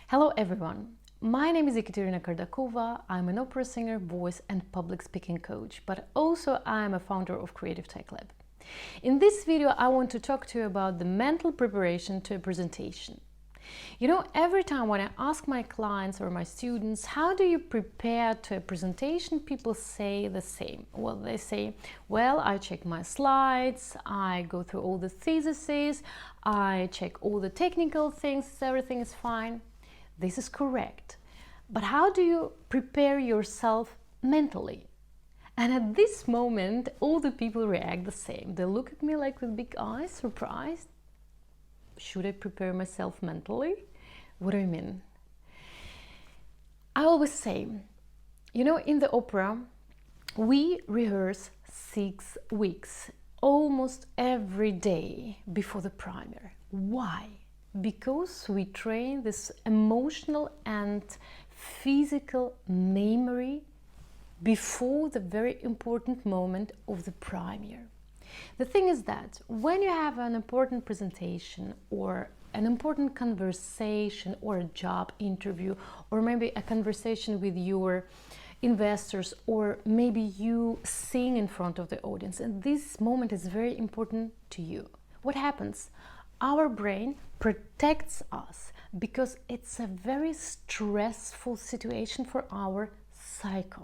Hello everyone, my name is Ekaterina Kardakova. I'm an opera singer, voice and public speaking coach, but also I'm a founder of Creative Tech Lab. In this video, I want to talk to you about the mental preparation to a presentation. You know, every time when I ask my clients or my students, how do you prepare to a presentation, people say the same. Well, they say, well, I check my slides, I go through all the theses, I check all the technical things, everything is fine. This is correct. But how do you prepare yourself mentally? And at this moment, all the people react the same. They look at me like with big eyes, surprised. Should I prepare myself mentally? What do you mean? I always say, you know, in the opera, we rehearse 6 weeks, almost every day before the premiere. Why? Because we train this emotional and physical memory before the very important moment of the premiere. The thing is that when you have an important presentation or an important conversation or a job interview or maybe a conversation with your investors or maybe you sing in front of the audience and this moment is very important to you, what happens? Our brain protects us because it's a very stressful situation for our psyche.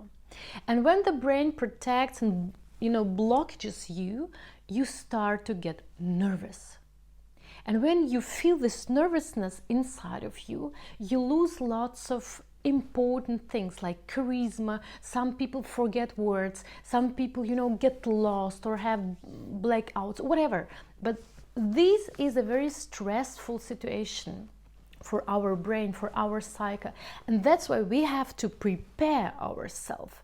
And when the brain protects and blockages you, you start to get nervous. And when you feel this nervousness inside of you, you lose lots of important things like charisma. Some people forget words, some people, get lost or have blackouts, whatever. But this is a very stressful situation for our brain, for our psyche. And that's why we have to prepare ourselves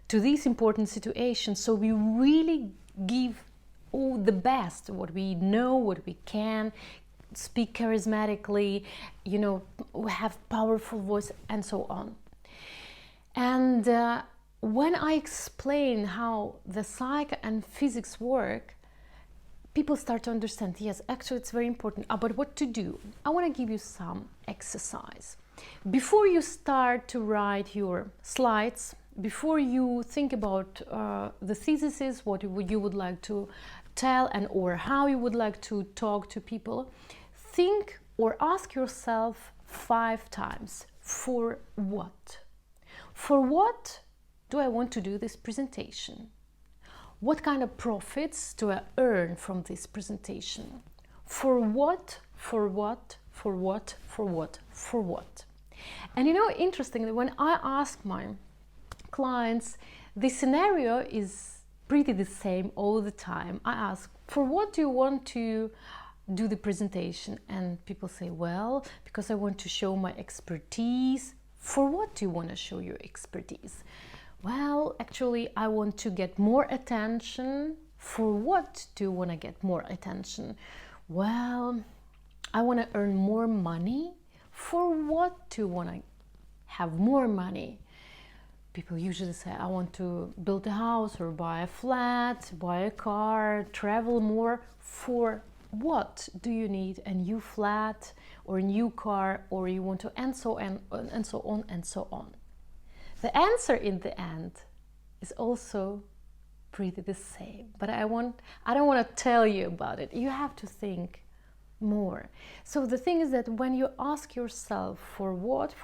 to these important situations, so we really give all the best, what we know, what we can, speak charismatically, have powerful voice and so on. And when I explain how the psyche and physics work, people start to understand, yes, actually it's very important. But what to do? I want to give you some exercise. Before you start to write your slides, before you think about the theses, what you would like to tell and or how you would like to talk to people, think or ask yourself 5 times, for what? For what do I want to do this presentation? What kind of profits do I earn from this presentation? For what, for what, for what, for what, for what? And interestingly, when I ask my clients, the scenario is pretty the same all the time. I ask, for what do you want to do the presentation? And people say, well, because I want to show my expertise. For what do you want to show your expertise? Well, actually, I want to get more attention. For what do you want to get more attention? Well, I want to earn more money. For what do you want to have more money? People usually say, I want to build a house or buy a flat, buy a car, travel more. For what do you need a new flat or a new car, or you want to, and so on and so on and so on. The answer in the end is also pretty the same, but I don't want to tell you about it. You have to think more. So the thing is that when you ask yourself for what,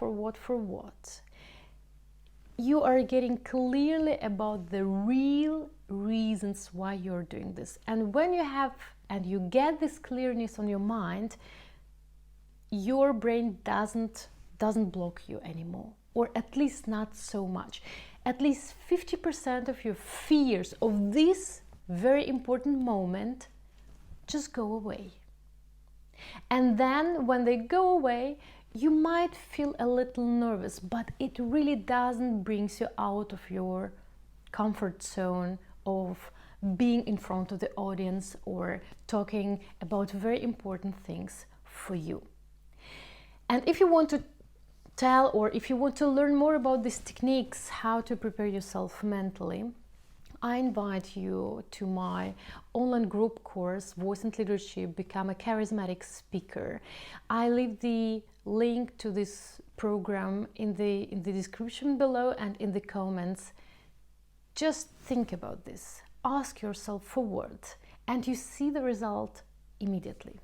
you are getting clearly about the real reasons why you're doing this. And when you have and you get this clearness on your mind, your brain doesn't block you anymore, or at least not so much. At least 50% of your fears of this very important moment just go away. And then when they go away, you might feel a little nervous, but it really doesn't bring you out of your comfort zone of being in front of the audience or talking about very important things for you. And if you want to tell or if you want to learn more about these techniques, how to prepare yourself mentally, I invite you to my online group course, Voice and Leadership, Become a Charismatic Speaker. I leave the link to this program in the description below and in the comments. Just think about this, ask yourself for words, and you see the result immediately.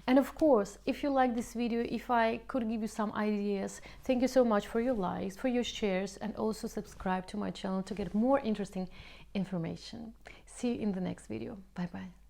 And of course, if you like this video, if I could give you some ideas, thank you so much for your likes, for your shares, and also subscribe to my channel to get more interesting information. See you in the next video. Bye bye.